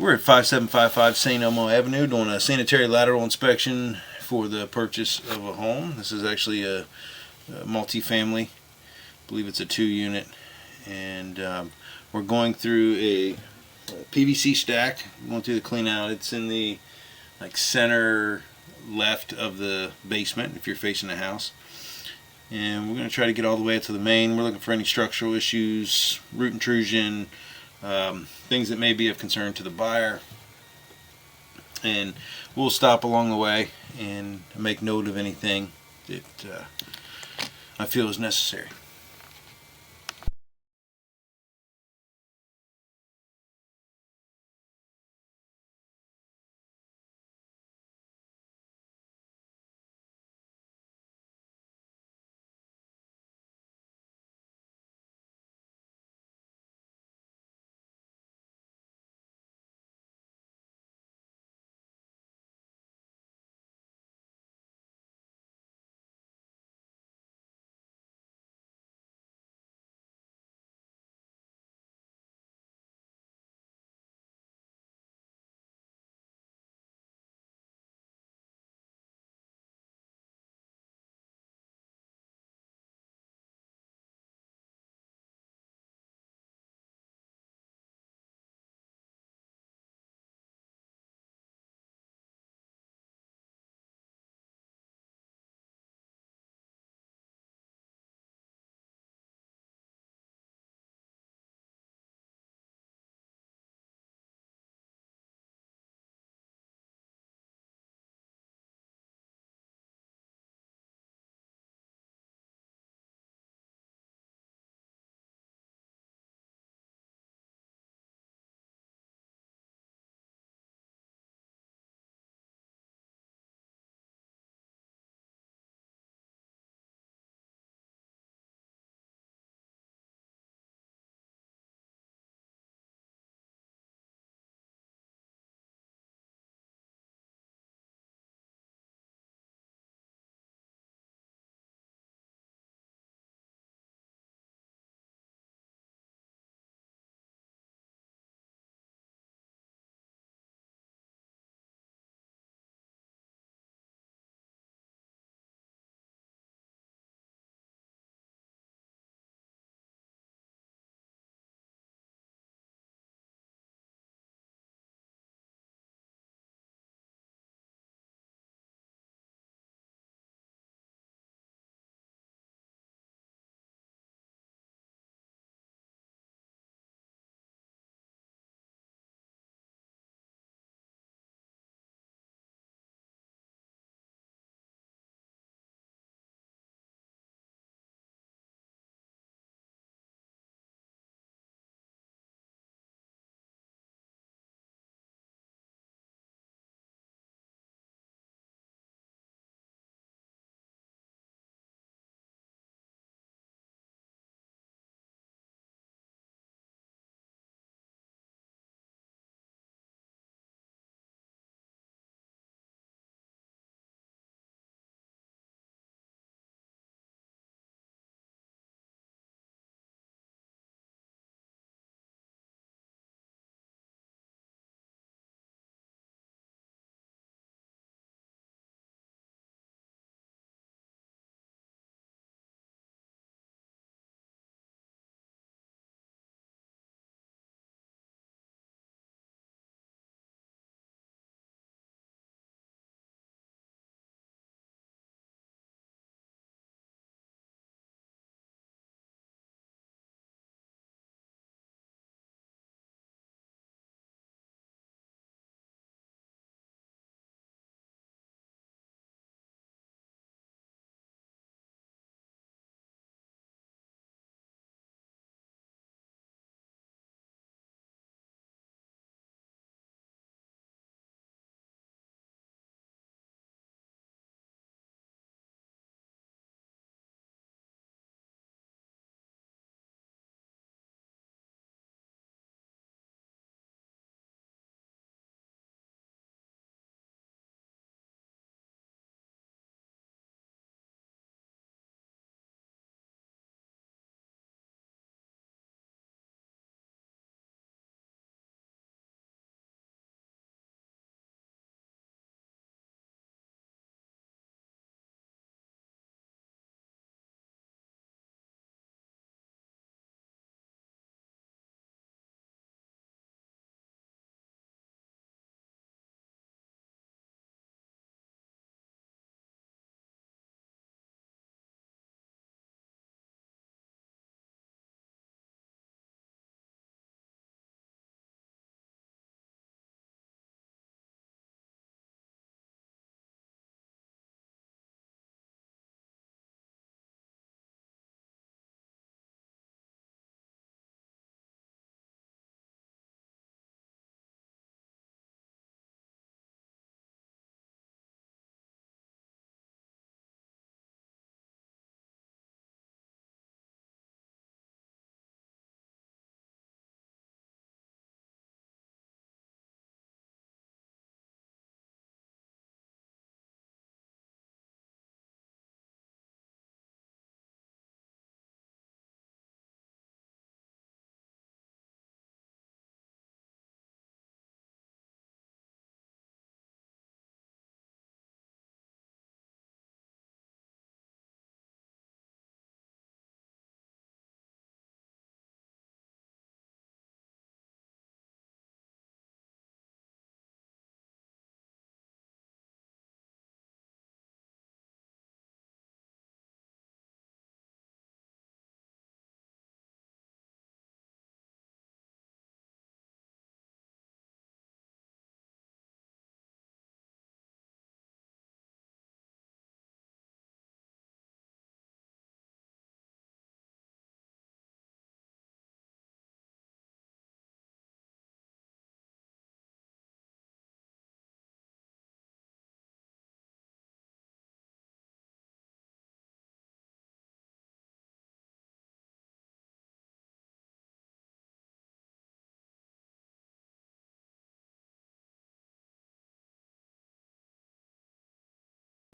We're at 5755 St Elmo Avenue doing a sanitary lateral inspection for the purchase of a home. This is actually a multi-family. I believe it's a 2-unit, and we're going through a PVC stack, going through the clean out. It's in the center left of the basement if you're facing the house. And we're going to try to get all the way up to the main. We're looking for any structural issues, root intrusion, things that may be of concern to the buyer, and we'll stop along the way and make note of anything that I feel is necessary.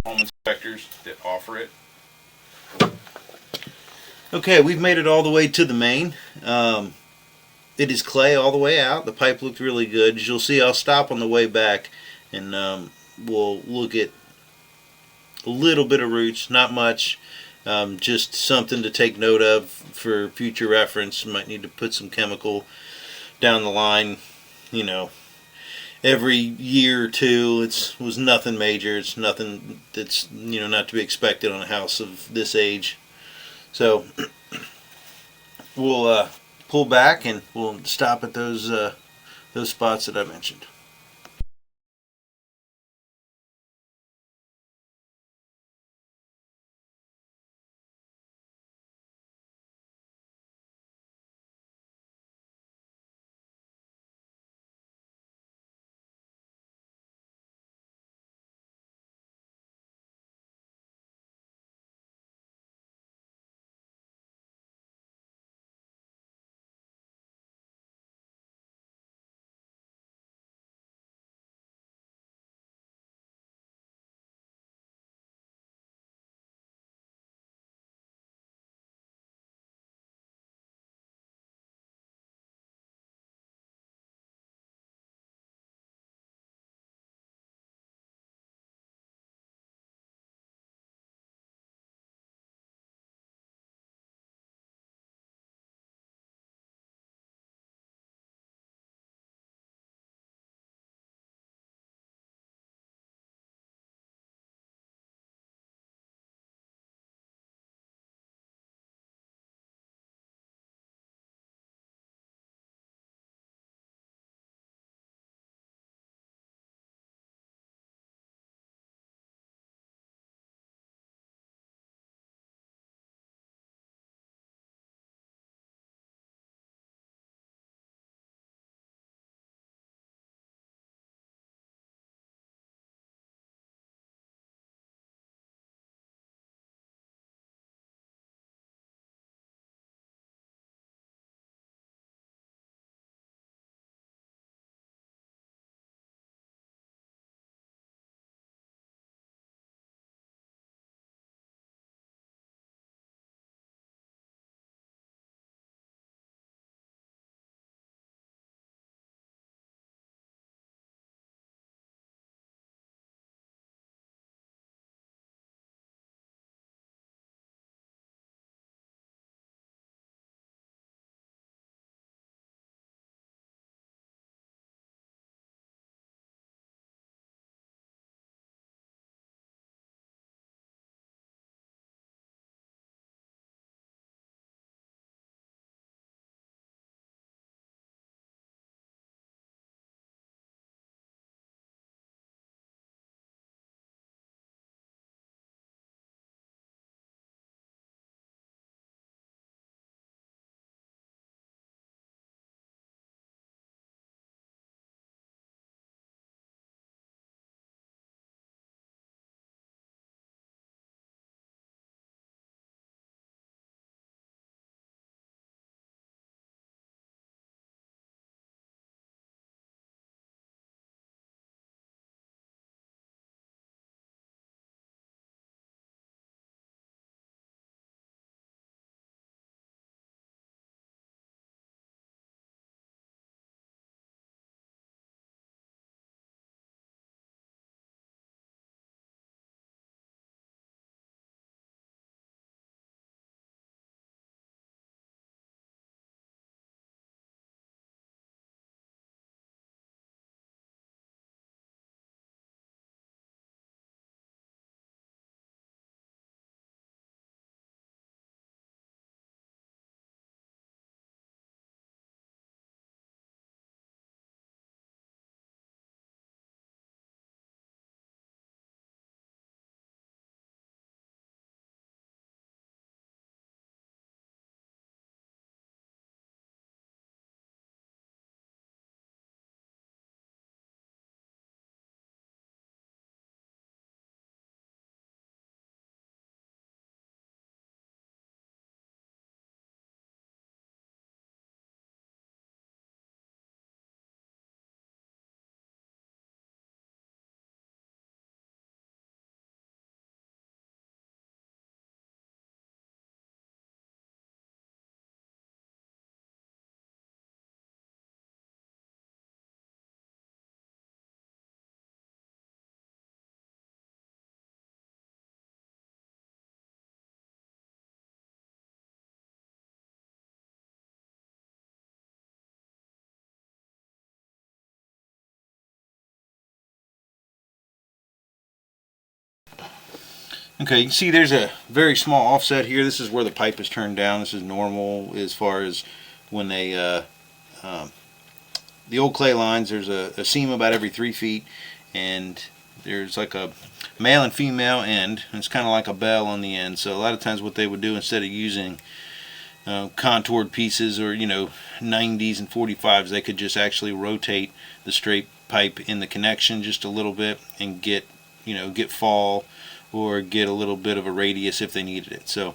home inspectors that offer it. Okay, we've made it all the way to the main. It is clay all the way out. The pipe looked really good. As you'll see, I'll stop on the way back and we'll look at a little bit of roots, not much. Just something to take note of for future reference. Might need to put some chemical down the line, you know, every year or two. It was nothing major. It's nothing that's, you know, not to be expected on a house of this age. So we'll pull back and we'll stop at those spots that I mentioned. Okay, you can see there's a very small offset here. This is where the pipe is turned down. This is normal as far as when they the old clay lines. There's a seam about every 3 feet, and there's like a male and female end, and it's kind of like a bell on the end. So a lot of times what they would do, instead of using contoured pieces or 90s and 45s, they could just actually rotate the straight pipe in the connection just a little bit and get fall or get a little bit of a radius if they needed it. So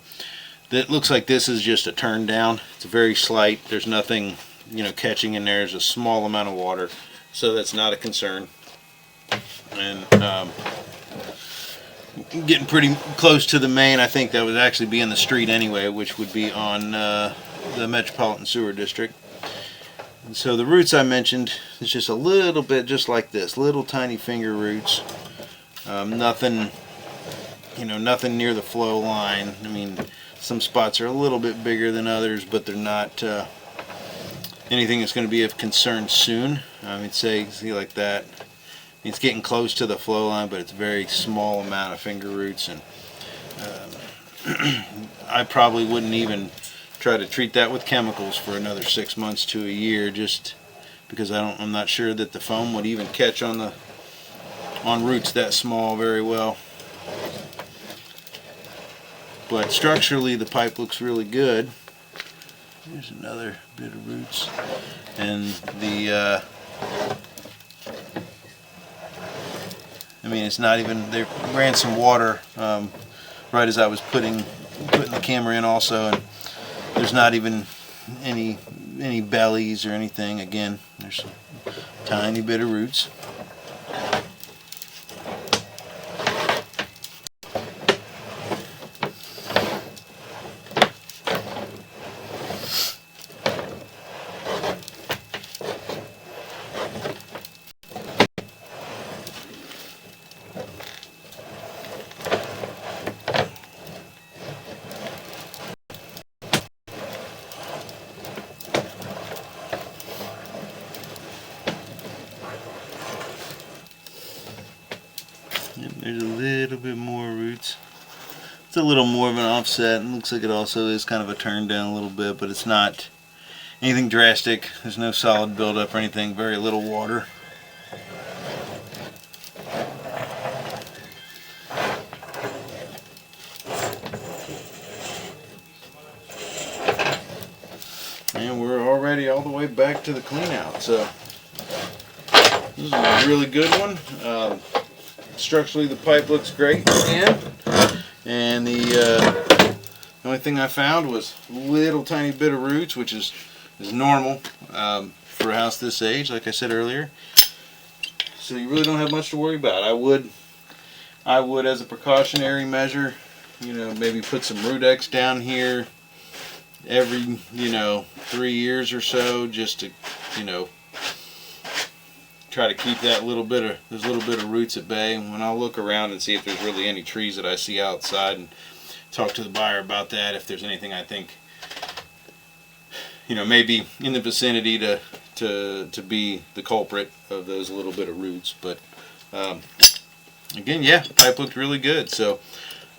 that looks like this is just a turn down. It's very slight. There's nothing catching in there. There's a small amount of water, so that's not a concern. And getting pretty close to the main. I think that would actually be in the street anyway, which would be on the Metropolitan Sewer District. And so the roots I mentioned is just a little bit just like this, little tiny finger roots. Nothing nothing near the flow line. I mean, some spots are a little bit bigger than others, but they're not anything that's going to be of concern soon. I mean, see like that. It's getting close to the flow line, but it's a very small amount of finger roots, and I probably wouldn't even try to treat that with chemicals for another 6 months to a year, just because I'm not sure that the foam would even catch on roots that small very well. But structurally, the pipe looks really good. Here's another bit of roots, and the I mean, it's not even, they ran some water right as I was putting the camera in also, and there's not even any bellies or anything. Again, there's a tiny bit of roots. There's a little bit more roots. It's a little more of an offset, and looks like it also is kind of a turn down a little bit, but it's not anything drastic. There's no solid buildup or anything, very little water. And we're already all the way back to the clean out, so this is a really good one. Structurally, the pipe looks great again, and the only thing I found was a little tiny bit of roots, which is normal for a house this age, like I said earlier. So you really don't have much to worry about. I would, as a precautionary measure, maybe put some root X down here every 3 years or so, just to try to keep that little bit of roots at bay. When I'll look around and see if there's really any trees that I see outside, and talk to the buyer about that, if there's anything I think maybe in the vicinity to be the culprit of those little bit of roots. But again, yeah, the pipe looked really good. So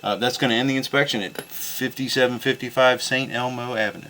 that's going to end the inspection at 5755 St Elmo Avenue.